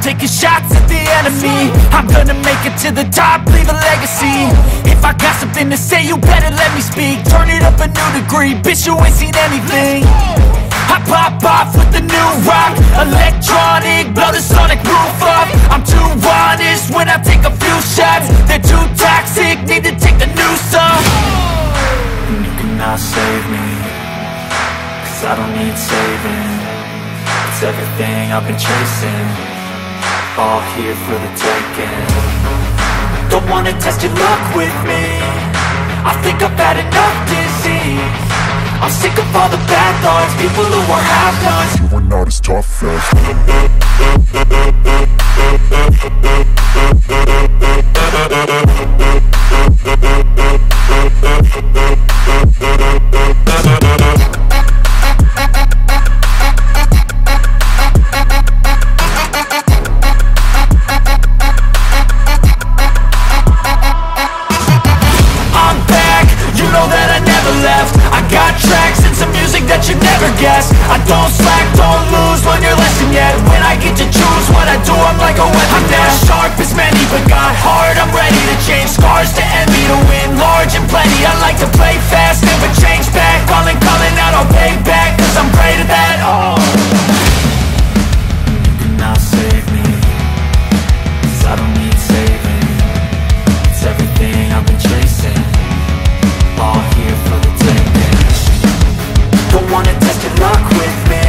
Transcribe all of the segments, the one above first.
taking shots at the enemy. I'm gonna make it to the top, leave a legacy. If I got something to say, you better let me speak. Turn it up a new degree, bitch, you ain't seen anything. I pop off with the new rock, electronic, blow the sonic roof up. I'm too honest when I take a few shots. They're too toxic, need to take the noose off. And you cannot save me, cause I don't need saving. It's everything I've been chasing, all here for the taking. Don't wanna test your luck with me, I think I've had enough disease. I'm sick of all the bad thoughts, people who are half-nots. You are not as tough as I'm back, you know that I never left. I got tracks and some music that you never guess. I don't slack, don't lose, learn your lesson yet. When I get to choose what I do, I'm like a weapon. I'm not sharp as many, but got hard. I'm ready to change scars to envy, to win large and plenty. I like to play fast, never change back. Calling out, I'll pay back, cause I'm great at that. Oh, you cannot save me, cause I don't need saving. It's everything I've been chasing, all here for the taking. Don't wanna test your luck with me,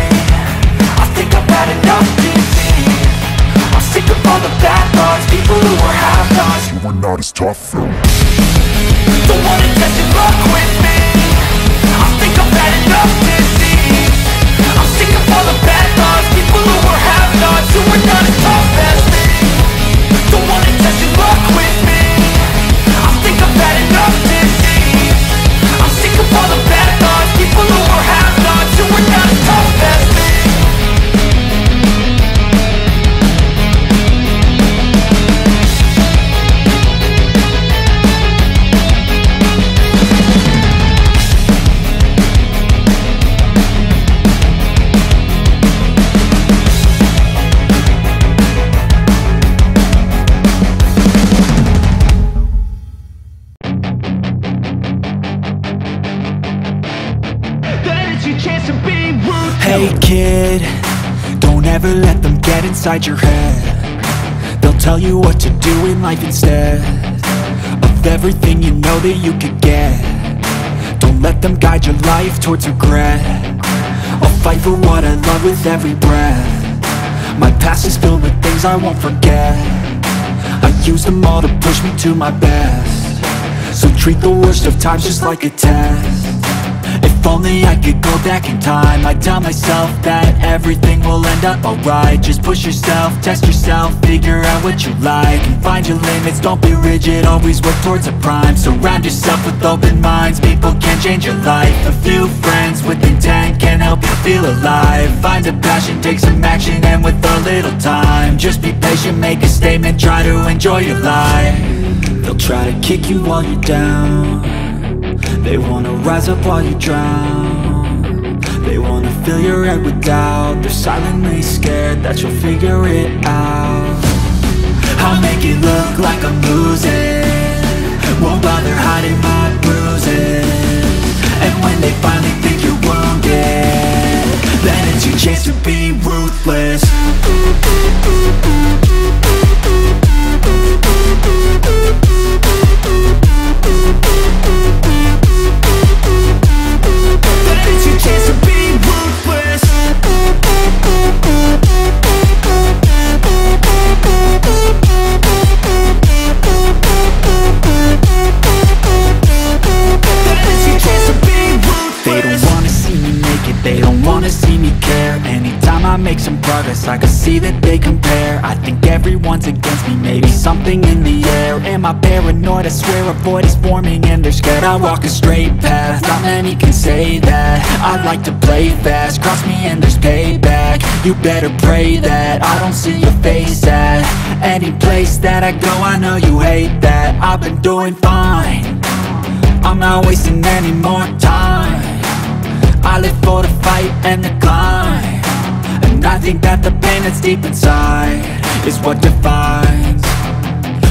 I think I've had enough disease. I'm sick of all the bad thoughts, people who are half-nots. you are not as tough though. Don't wanna test your luck with me, I think I've had enough disease. I'm sick of all the bad thoughts, people who are half-nots, who are not as tough as me. Don't wanna test your luck with me, I think I've had enough disease. I'm sick of all the bad thoughts, people who are half-nots, who are not as tough as me. Hey kid, don't ever let them get inside your head. They'll tell you what to do in life instead of everything you know that you could get. Don't let them guide your life towards regret. I'll fight for what I love with every breath. My past is filled with things I won't forget. I use them all to push me to my best. So treat the worst of times just like a test. If only I could go back in time, I'd tell myself that everything will end up alright. Just push yourself, test yourself, figure out what you like, and find your limits, don't be rigid, always work towards a prime. Surround yourself with open minds, people can change your life. A few friends with intent can help you feel alive. Find a passion, take some action, and with a little time, just be patient, make a statement, try to enjoy your life. They'll try to kick you while you're down, they wanna rise up while you drown. They wanna fill your head with doubt. They're silently scared that you'll figure it out. I'll make it look like I'm losing, won't bother hiding my bruises. And when they finally think you're wounded, then it's your chance to be ruthless. It's your chance to be ruthless. It's your chance to be ruthless. They don't wanna see me make it, they don't wanna see me care. Anytime I make some progress, I can see that they compare. I think everyone's against me, maybe something in the air. Am I paranoid? I swear a void is forming and they're scared. I walk a straight path, not many can say that. I like to play fast, cross me and there's payback. You better pray that I don't see your face at any place that I go. I know you hate that. I've been doing fine, I'm not wasting any more time. I live for the fight and the climb, and I think that the pain that's deep inside is what defines.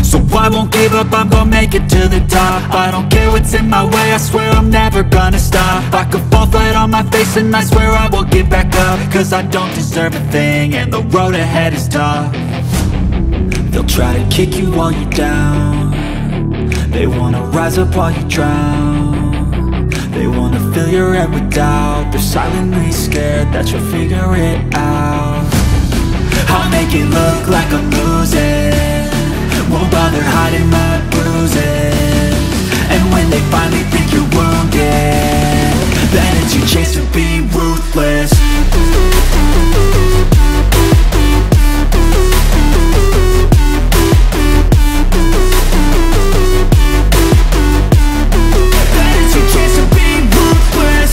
So I won't give up, I'm gonna make it to the top. I don't care what's in my way, I swear I'm never gonna stop. I could fall flat on my face and I swear I will get back up. Cause I don't deserve a thing and the road ahead is tough. They'll try to kick you while you're down. They wanna rise up while you drown. They wanna fill your head with doubt. They're silently scared that you'll figure it out. I'll make it look like I'm losing, won't bother hiding my bruises. And when they finally think you're wounded, then it's your chance to be ruthless. Then it's your chance to be ruthless.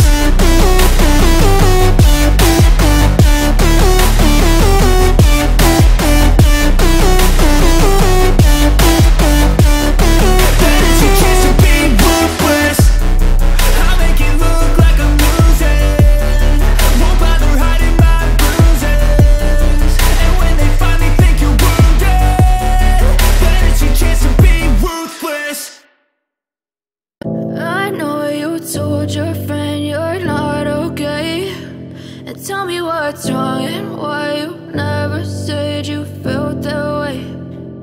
What's wrong and why you never said you felt that way?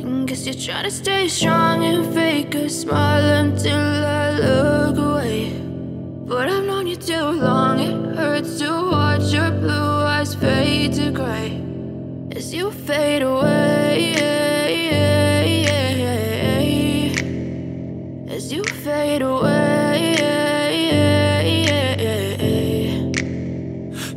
And guess you're trying to stay strong and fake a smile until I look away. But I've known you too long, it hurts to watch your blue eyes fade to grey as you fade away, as you fade away.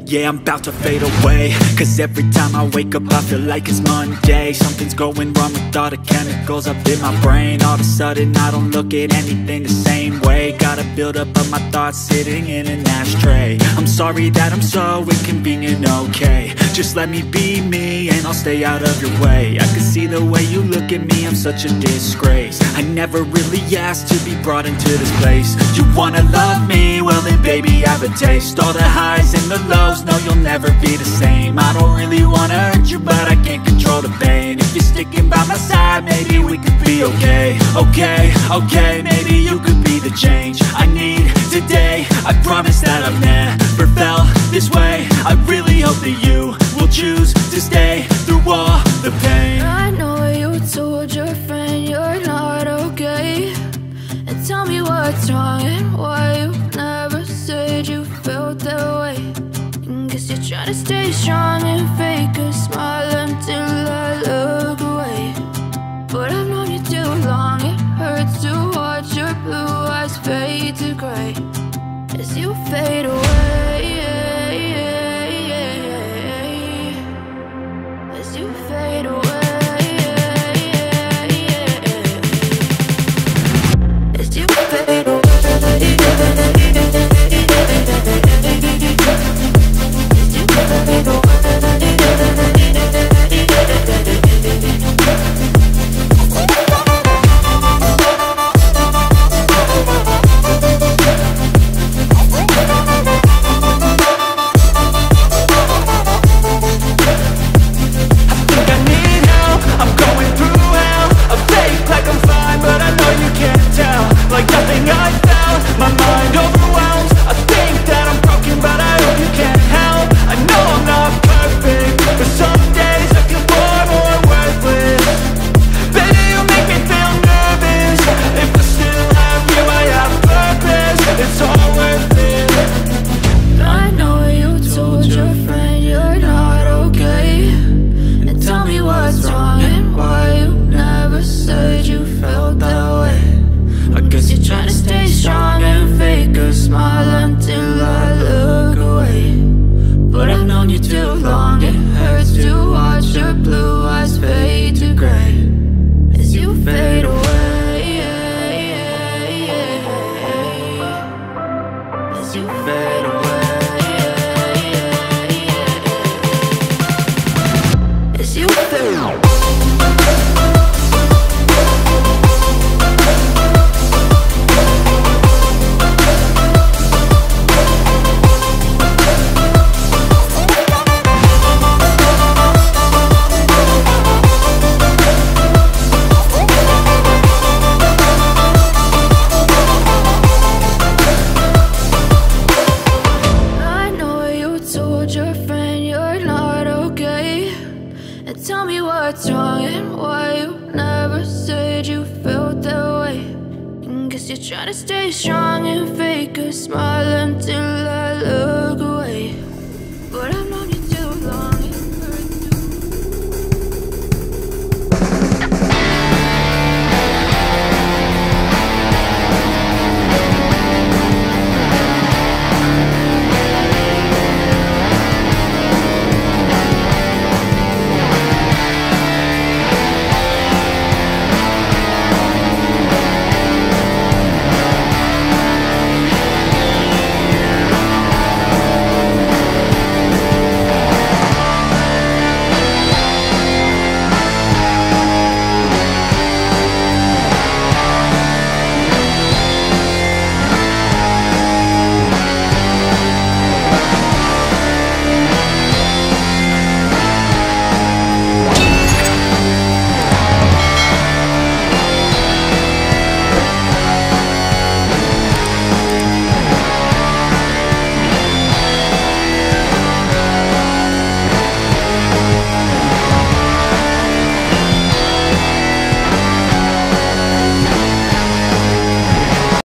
Yeah, I'm about to fade away, cause every time I wake up I feel like it's Monday. Something's going wrong with all the chemicals up in my brain. All of a sudden I don't look at anything the same way. Gotta build up of my thoughts sitting in an ashtray. I'm sorry that I'm so inconvenient, okay. Just let me be me and I'll stay out of your way. I can see the way you look at me, I'm such a disgrace. I never really asked to be brought into this place. You wanna love me? Well then baby have a taste. All the highs and the lows, no, you'll never be the same. I don't really wanna hurt you, but I can't control the pain. If you're sticking by my side, maybe we could be okay. Okay, maybe you could be the change I need today. I promise that I've never felt this way. I really hope that you will choose to stay through all the pain. I know you told your friend you're not okay, and tell me what's wrong and why you never said you felt that way. Guess you're trying to stay strong and fake a smile until I look away. But I've known you too long, it hurts to watch your blue eyes fade to grey as you fade away, as you fade away, as you fade away. I need me what's wrong and why you never said you felt that way. Guess you're trying to stay strong and fake a smile until I look away.